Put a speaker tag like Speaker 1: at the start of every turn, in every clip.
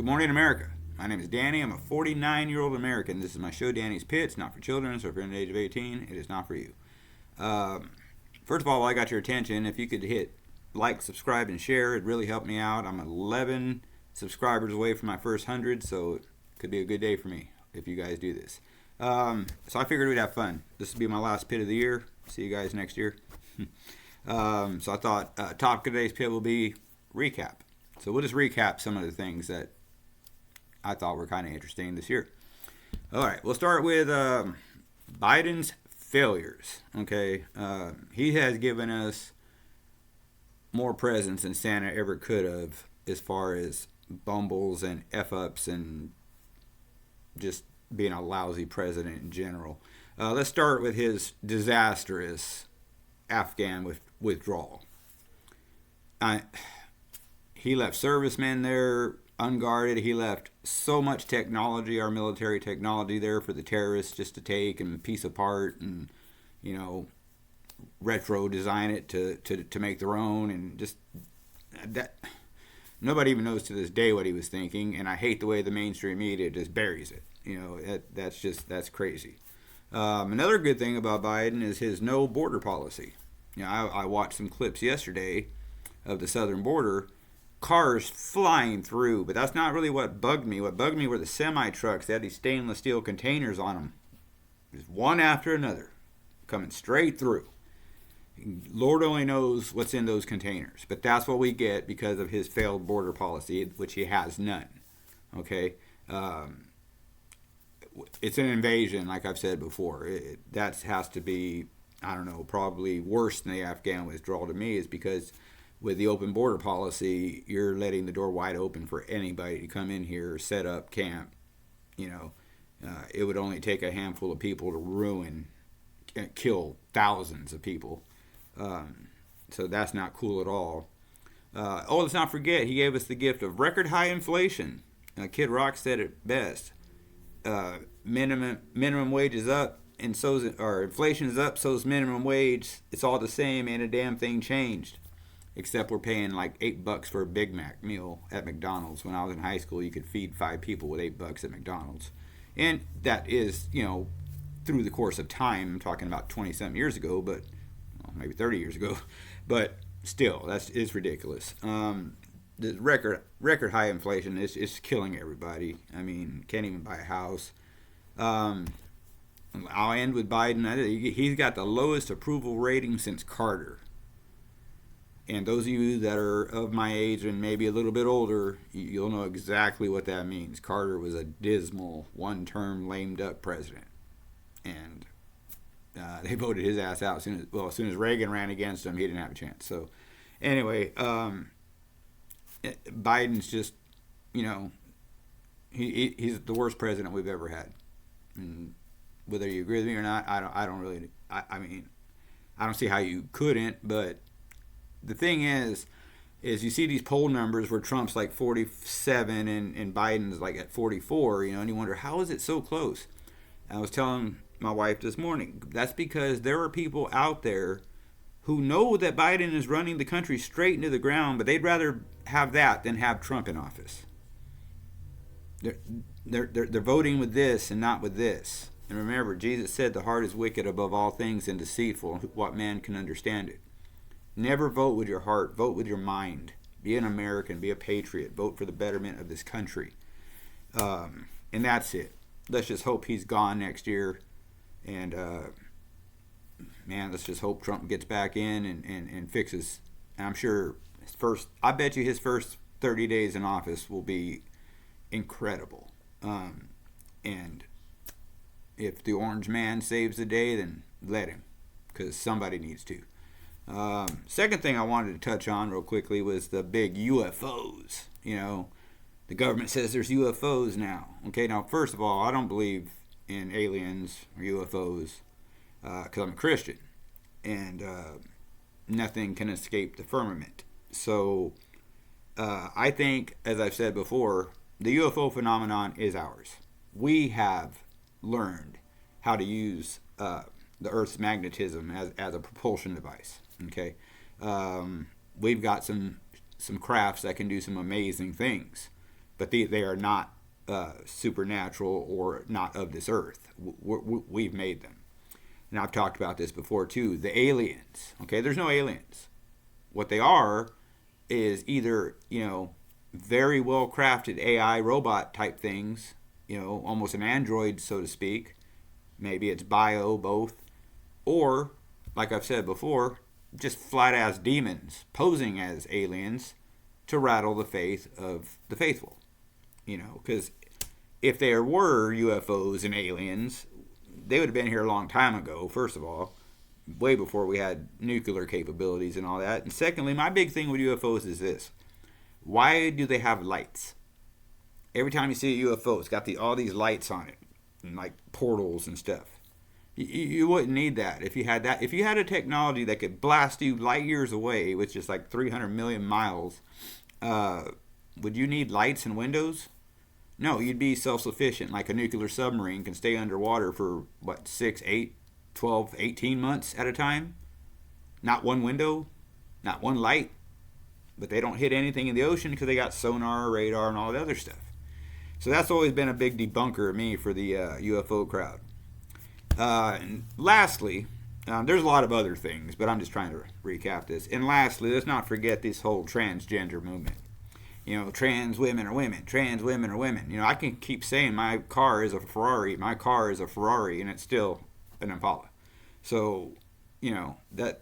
Speaker 1: Good morning, America. My name is Danny. I'm a 49-year-old American. This is my show, Danny's Pits. Not for children, so if you're under the age of 18, it is not for you. First of all, while I got your attention, if you could hit like, subscribe, and share, it'd really help me out. I'm 11 subscribers away from my first 100, so it could be a good day for me if you guys do this. So I figured we'd have fun. This will be my last pit of the year. See you guys next year. So I thought topic of today's pit will be recap. So we'll just recap some of the things that I thought were kind of interesting this year. All right, we'll start with Biden's failures. Okay, he has given us more presents than Santa ever could have, as far as bumbles and f-ups and just being a lousy president in general. Let's start with his disastrous Afghan withdrawal. He left servicemen there unguarded. He left so much technology, our military technology, there for the terrorists just to take and piece apart and, retro design it to make their own, and just that. Nobody even knows to this day what he was thinking, and I hate the way the mainstream media just buries it. That's crazy. Another good thing about Biden is his no border policy. I watched some clips yesterday of the southern border, cars flying through, but that's not really what bugged me. What bugged me were the semi-trucks. They had these stainless steel containers on them, just one after another, coming straight through. Lord only knows what's in those containers, but that's what we get because of his failed border policy, which he has none. Okay, it's an invasion, like I've said before. That has to be, I don't know, probably worse than the Afghan withdrawal to me, is because with the open border policy, you're letting the door wide open for anybody to come in here, set up camp. It would only take a handful of people to ruin, kill thousands of people. So that's not cool at all. Let's not forget, he gave us the gift of record high inflation. Kid Rock said it best. Minimum wage is up, and inflation is up, so's minimum wage. It's all the same, ain't a damn thing changed. Except we're paying like $8 for a Big Mac meal at McDonald's. When I was in high school, you could feed 5 people with $8 at McDonald's. And that is, through the course of time, I'm talking about 20-something years ago, but maybe 30 years ago. But still, it's ridiculous. The record high inflation is killing everybody. I mean, can't even buy a house. I'll end with Biden. He's got the lowest approval rating since Carter. And those of you that are of my age and maybe a little bit older, you'll know exactly what that means. Carter was a dismal, one-term, lame-duck president. And they voted his ass out as soon as Reagan ran against him, he didn't have a chance. So, anyway, Biden's just, he's the worst president we've ever had. And whether you agree with me or not, I don't see how you couldn't, but the thing is you see these poll numbers where Trump's like 47 and Biden's like at 44, and you wonder, how is it so close? And I was telling my wife this morning, that's because there are people out there who know that Biden is running the country straight into the ground, but they'd rather have that than have Trump in office. They're voting with this and not with this. And remember, Jesus said the heart is wicked above all things and deceitful, what man can understand it. Never vote with your heart. Vote with your mind. Be an American. Be a patriot. Vote for the betterment of this country. And that's it. Let's just hope he's gone next year. And, let's just hope Trump gets back in and fixes. And I'm sure I bet you his first 30 days in office will be incredible. And if the orange man saves the day, then let him. Because somebody needs to. Second thing I wanted to touch on real quickly was the big UFOs. The government says there's UFOs now. Okay, now first of all, I don't believe in aliens or UFOs because I'm a Christian, and nothing can escape the firmament. So I think, as I've said before, the UFO phenomenon is ours. We have learned how to use the Earth's magnetism as a propulsion device. Okay, we've got some crafts that can do some amazing things, but they are not supernatural or not of this earth. We've made them. And I've talked about this before too. The aliens. Okay, there's no aliens. What they are is either, very well crafted AI robot type things, almost an android, so to speak. Maybe it's bio, both. Or, like I've said before, just flat ass demons posing as aliens to rattle the faith of the faithful. Because if there were UFOs and aliens, they would have been here a long time ago, first of all, way before we had nuclear capabilities and all that. And secondly, my big thing with UFOs is this. Why do they have lights? Every time you see a UFO, it's got all these lights on it, and like portals and stuff. You wouldn't need that if you had that. If you had a technology that could blast you light years away with just like 300 million miles, would you need lights and windows? No, you'd be self-sufficient. Like a nuclear submarine can stay underwater for, 6, 8, 12, 18 months at a time? Not one window, not one light. But they don't hit anything in the ocean because they got sonar, radar, and all the other stuff. So that's always been a big debunker of me for the UFO crowd. And lastly, there's a lot of other things, but I'm just trying to recap this. And lastly, let's not forget this whole transgender movement. Trans women are women. Trans women are women. I can keep saying my car is a Ferrari. My car is a Ferrari, and it's still an Impala. So, that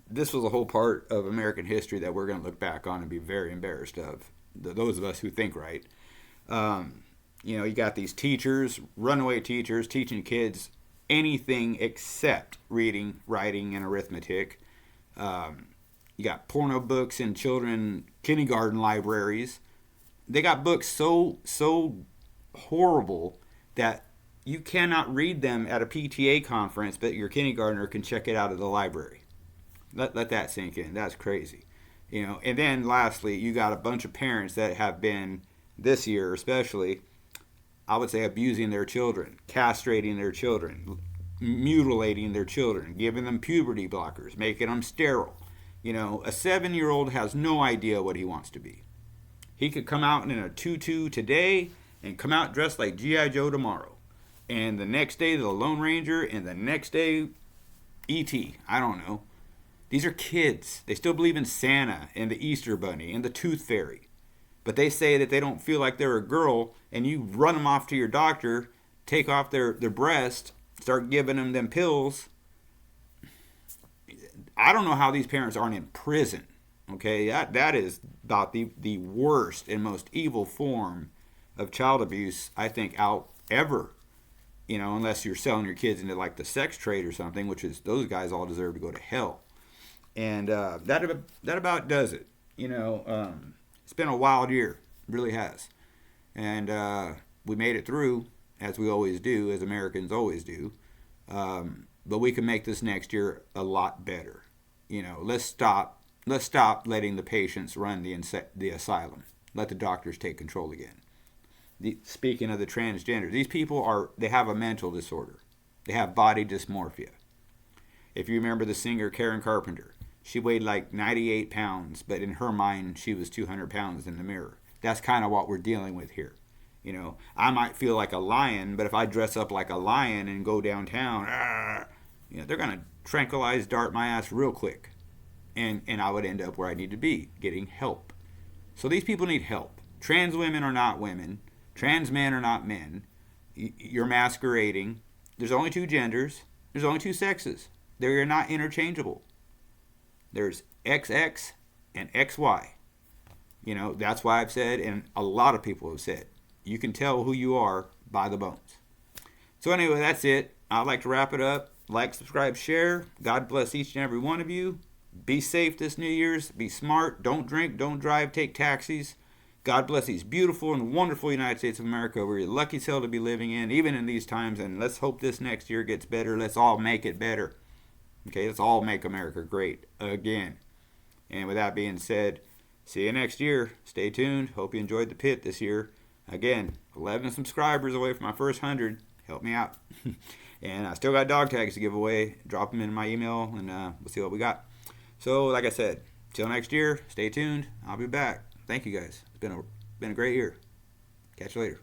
Speaker 1: this was a whole part of American history that we're going to look back on and be very embarrassed of. Those of us who think right. You got these teachers, runaway teachers, teaching kids anything except reading, writing, and arithmetic. You got porno books in children kindergarten libraries. They got books so horrible that you cannot read them at a PTA conference, but your kindergartner can check it out of the library. Let that sink in. That's crazy. And then lastly, you got a bunch of parents that have been, this year especially, I would say abusing their children, castrating their children, mutilating their children, giving them puberty blockers, making them sterile. A 7-year-old has no idea what he wants to be. He could come out in a tutu today and come out dressed like G.I. Joe tomorrow. And the next day, the Lone Ranger, and the next day, E.T. I don't know. These are kids. They still believe in Santa and the Easter Bunny and the Tooth Fairy. But they say that they don't feel like they're a girl, and you run them off to your doctor, take off their breast, start giving them pills. I don't know how these parents aren't in prison. Okay, that is about the worst and most evil form of child abuse, I think, out ever. Unless you're selling your kids into like the sex trade or something, which is, those guys all deserve to go to hell. And that about does it. It's been a wild year, it really has. And we made it through, as we always do, as Americans always do. But we can make this next year a lot better. Let's stop letting the patients run the asylum. Let the doctors take control again. Speaking of the transgender, these people they have a mental disorder. They have body dysmorphia. If you remember the singer Karen Carpenter, she weighed like 98 pounds, but in her mind, she was 200 pounds in the mirror. That's kind of what we're dealing with here. I might feel like a lion, but if I dress up like a lion and go downtown, they're going to tranquilize dart my ass real quick. And I would end up where I need to be, getting help. So these people need help. Trans women are not women. Trans men are not men. You're masquerading. There's only two genders. There's only two sexes. They're not interchangeable. There's XX and XY. That's why I've said, and a lot of people have said, you can tell who you are by the bones. So anyway, that's it. I'd like to wrap it up. Like, subscribe, share. God bless each and every one of you. Be safe this New Year's. Be smart. Don't drink. Don't drive. Take taxis. God bless these beautiful and wonderful United States of America. We're lucky as hell to be living in, even in these times. And let's hope this next year gets better. Let's all make it better. Okay, let's all make America great again. And with that being said, see you next year. Stay tuned. Hope you enjoyed the pit this year. Again, 11 subscribers away from my first 100. Help me out. And I still got dog tags to give away. Drop them in my email, and we'll see what we got. So, like I said, till next year, stay tuned. I'll be back. Thank you guys. It's been a great year. Catch you later.